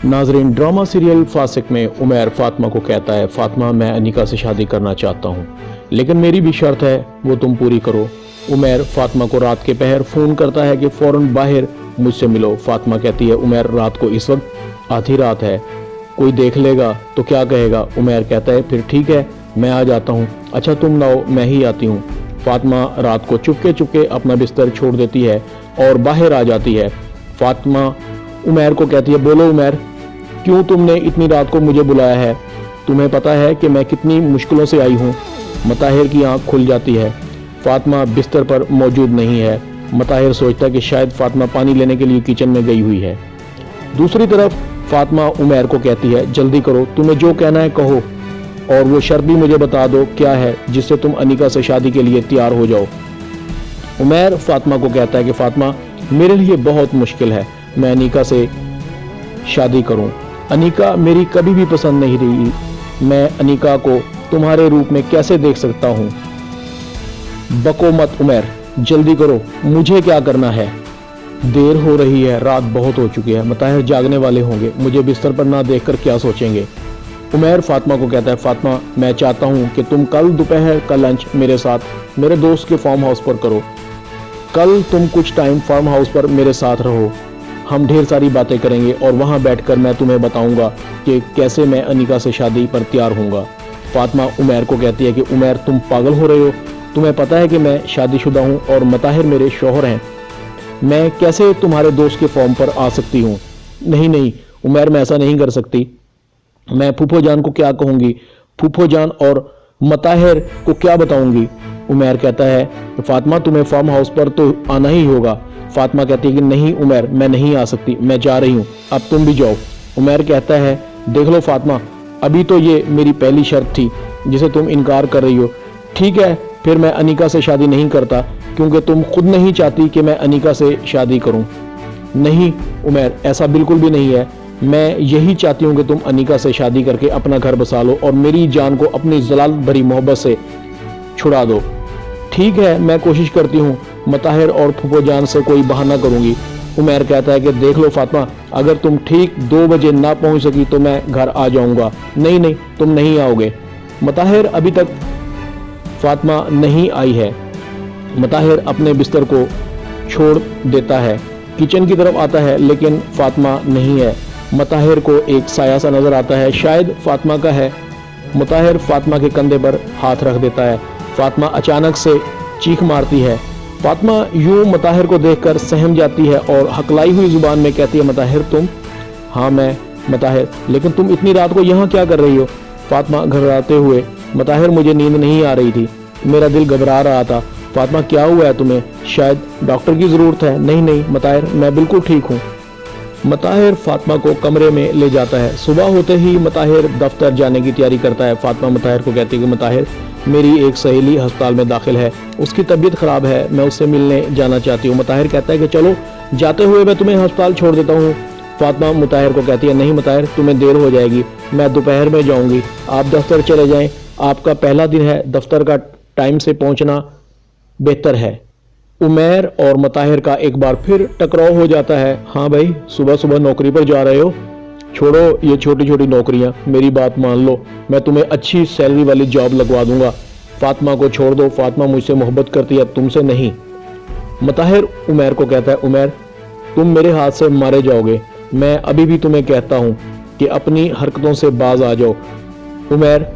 नाजरीन, drama serial फासिक में उमैर फातिमा को कहता है, फातिमा मैं अनीका से शादी करना चाहता हूँ, लेकिन मेरी भी शर्त है, वो तुम पूरी करो। उमैर फातिमा को रात के पहर फ़ोन करता है कि फ़ौरन बाहर मुझसे मिलो। फातिमा कहती है, उमैर रात को इस वक्त आधी रात है, कोई देख लेगा तो क्या कहेगा। उमैर कहता है, फिर ठीक है मैं आ जाता हूँ। अच्छा तुम ना हो, मैं ही आती हूँ। फातिमा रात को चुपके चुपके अपना बिस्तर छोड़ देती है और बाहर आ जाती है। फातिमा उमैर को कहती है, बोलो उमैर, क्यों तुमने इतनी रात को मुझे बुलाया है? तुम्हें पता है कि मैं कितनी मुश्किलों से आई हूँ। मताहिर की आंख खुल जाती है। फातिमा बिस्तर पर मौजूद नहीं है। मताहिर सोचता है कि शायद फातिमा पानी लेने के लिए किचन में गई हुई है। दूसरी तरफ फातिमा उमैर को कहती है, जल्दी करो, तुम्हें जो कहना है कहो, और वो शर्त भी मुझे बता दो क्या है जिससे तुम अनीका से शादी के लिए तैयार हो जाओ। उमैर फातिमा को कहता है कि फातिमा मेरे लिए बहुत मुश्किल है मैं अनीका से शादी करूं। अनीका मेरी कभी भी पसंद नहीं रही। मैं अनीका को तुम्हारे रूप में कैसे देख सकता हूं? बको मत उमैर, जल्दी करो, मुझे क्या करना है? देर हो रही है, रात बहुत हो चुकी है, मताहिर जागने वाले होंगे, मुझे बिस्तर पर ना देखकर क्या सोचेंगे। उमैर फातिमा को कहता है, फातिमा मैं चाहता हूं कि तुम कल दोपहर का लंच मेरे साथ मेरे दोस्त के फार्म हाउस पर करो। कल तुम कुछ टाइम फार्म हाउस पर मेरे साथ रहो, हम ढेर सारी बातें करेंगे और वहां बैठकर मैं तुम्हें बताऊंगा कि कैसे मैं अनीका से शादी पर तैयार होऊंगा। फातिमा उमैर को कहती है कि उमैर तुम पागल हो रहे हो, तुम्हें पता है कि मैं शादीशुदा हूं और मताहिर मेरे शौहर हैं, मैं कैसे तुम्हारे दोस्त के फॉर्म पर आ सकती हूँ? नहीं नहीं उमैर, मैं ऐसा नहीं कर सकती। मैं फूफो जान को क्या कहूँगी, फूफो जान और मताहिर को क्या बताऊंगी? उमैर कहता है, फातिमा तुम्हें फार्म हाउस पर तो आना ही होगा। फातिमा कहती है कि नहीं उमैर, मैं नहीं आ सकती, मैं जा रही हूँ, अब तुम भी जाओ। उमैर कहता है, देख लो फातिमा, अभी तो ये मेरी पहली शर्त थी जिसे तुम इनकार कर रही हो। ठीक है फिर मैं अनीका से शादी नहीं करता, क्योंकि तुम खुद नहीं चाहती कि मैं अनीका से शादी करूं। नहीं उमैर, ऐसा बिल्कुल भी नहीं है, मैं यही चाहती हूं कि तुम अनीका से शादी करके अपना घर बसा लो और मेरी जान को अपनी जलालत भरी मोहब्बत से छुड़ा दो। ठीक है मैं कोशिश करती हूँ, मताहिर और फूफो जान से कोई बहाना करूंगी। उमैर कहता है कि देख लो फातिमा, अगर तुम ठीक 2 बजे ना पहुंच सकी तो मैं घर आ जाऊंगा। नहीं नहीं तुम नहीं आओगे। मताहिर अभी तक फातिमा नहीं आई है। मताहिर अपने बिस्तर को छोड़ देता है, किचन की तरफ आता है, लेकिन फातिमा नहीं है। मताहिर को एक साया सा नजर आता है, शायद फातिमा का है। मताहिर फातिमा के कंधे पर हाथ रख देता है। फातिमा अचानक से चीख मारती है। फातिमा यूं मताहिर को देखकर सहम जाती है और हकलाई हुई जुबान में कहती है, मताहिर तुम? हाँ मैं मताहिर, लेकिन तुम इतनी रात को यहाँ क्या कर रही हो? फातिमा घबराते हुए, मताहिर मुझे नींद नहीं आ रही थी, मेरा दिल घबरा रहा था। फातिमा क्या हुआ है तुम्हें? शायद डॉक्टर की ज़रूरत है। नहीं नहीं मताहिर, मैं बिल्कुल ठीक हूँ। मताहिर फातिमा को कमरे में ले जाता है। सुबह होते ही मताहिर दफ्तर जाने की तैयारी करता है। फातिमा मताहिर को कहती है कि मताहिर मेरी एक सहेली अस्पताल में दाखिल है, उसकी तबीयत ख़राब है, मैं उससे मिलने जाना चाहती हूँ। मताहिर कहता है कि चलो जाते हुए मैं तुम्हें अस्पताल छोड़ देता हूँ। फातिमा मुताहिर को कहती है, नहीं मताहिर तुम्हें देर हो जाएगी, मैं दोपहर में जाऊँगी, आप दफ्तर चले जाएँ, आपका पहला दिन है, दफ्तर का टाइम से पहुँचना बेहतर है। उमैर और मताहिर का एक बार फिर टकराव हो जाता है। हाँ भाई, सुबह सुबह नौकरी पर जा रहे हो? छोड़ो ये छोटी छोटी नौकरियां, मेरी बात मान लो, मैं तुम्हें अच्छी सैलरी वाली जॉब लगवा दूंगा। फातिमा को छोड़ दो, फातिमा मुझसे मोहब्बत करती है, तुमसे नहीं। मताहिर उमैर को कहता है, उमैर तुम मेरे हाथ से मारे जाओगे, मैं अभी भी तुम्हें कहता हूँ कि अपनी हरकतों से बाज आ जाओ। उमैर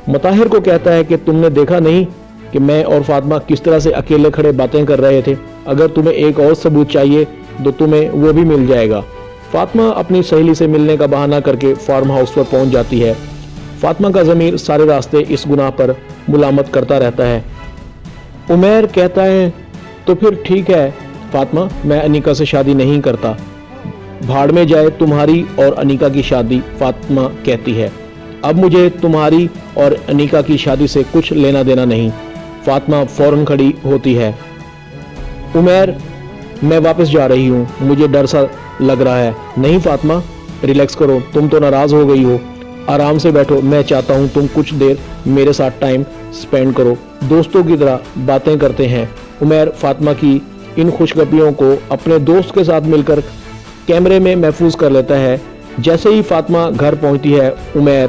मताहिर को कहता है कि तुमने देखा नहीं कि मैं और फातिमा किस तरह से अकेले खड़े बातें कर रहे थे? अगर तुम्हें एक और सबूत चाहिए तो तुम्हें वो भी मिल जाएगा। फातिमा अपनी सहेली से मिलने का बहाना करके फार्म हाउस पर पहुंच जाती है। फातिमा का ज़मीर सारे रास्ते इस गुनाह पर मुलामत करता रहता है। उमैर कहता है, तो फिर ठीक है फातिमा, मैं अनीका से शादी नहीं करता, भाड़ में जाए तुम्हारी और अनीका की शादी। फातिमा कहती है, अब मुझे तुम्हारी और अनीका की शादी से कुछ लेना देना नहीं। फातिमा फौरन खड़ी होती है। उमैर मैं वापस जा रही हूँ, मुझे डर सा लग रहा है। नहीं फातिमा रिलैक्स करो, तुम तो नाराज़ हो गई हो, आराम से बैठो, मैं चाहता हूँ तुम कुछ देर मेरे साथ टाइम स्पेंड करो, दोस्तों की तरह बातें करते हैं। उमैर फातिमा की इन खुशखबरियों को अपने दोस्त के साथ मिलकर कैमरे में महफूज कर लेता है। جیسے ہی فاطمہ گھر پہنچتی ہے، عمیر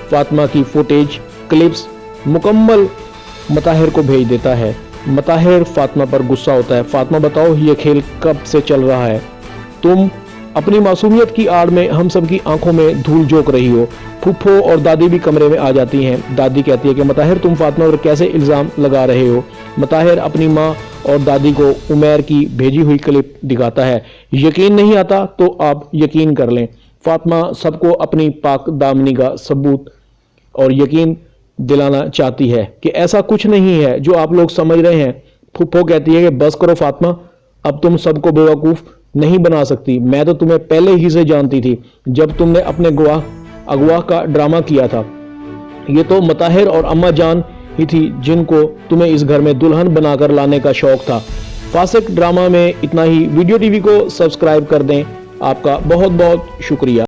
فاطمہ کی فوٹیج کلپس مکمل مطاہر کو بھیج دیتا ہے۔ مطاہر فاطمہ پر غصہ ہوتا ہے۔ فاطمہ بتاؤ یہ کھیل کب سے چل رہا ہے؟ تم اپنی معصومیت کی آڑ میں ہم سب کی آنکھوں میں دھول جھونک رہی ہو۔ پھپھو اور دادی بھی کمرے میں آ جاتی ہیں۔ دادی کہتی ہے کہ مطاہر تم فاطمہ پر کیسے الزام لگا رہے ہو؟ مطاہر اپنی ماں اور دادی کو عمیر کی بھیجی ہوئی کلپ دکھاتا ہے۔ یقین نہیں آتا تو آپ یقین کر لیں۔ فاطمہ سب کو اپنی پاک دامنی کا ثبوت اور یقین دلانا چاہتی ہے کہ ایسا کچھ نہیں ہے جو آپ لوگ سمجھ رہے ہیں۔ پھپھو کہتی ہے کہ بس کرو فاطمہ، اب تم سب کو بیوقوف نہیں بنا سکتی۔ میں تو تمہیں پہلے ہی سے جانتی تھی جب تم نے اپنے اغوا کا ڈرامہ کیا تھا۔ یہ تو مطاہر اور اماں جان ہی تھی جن کو تمہیں اس گھر میں دلہن بنا کر لانے کا شوق تھا۔ فاسق ڈرامہ میں اتنا ہی۔ ویڈیو ٹی وی کو سبسکرائب کر دیں۔ آپ کا بہت بہت شکریہ۔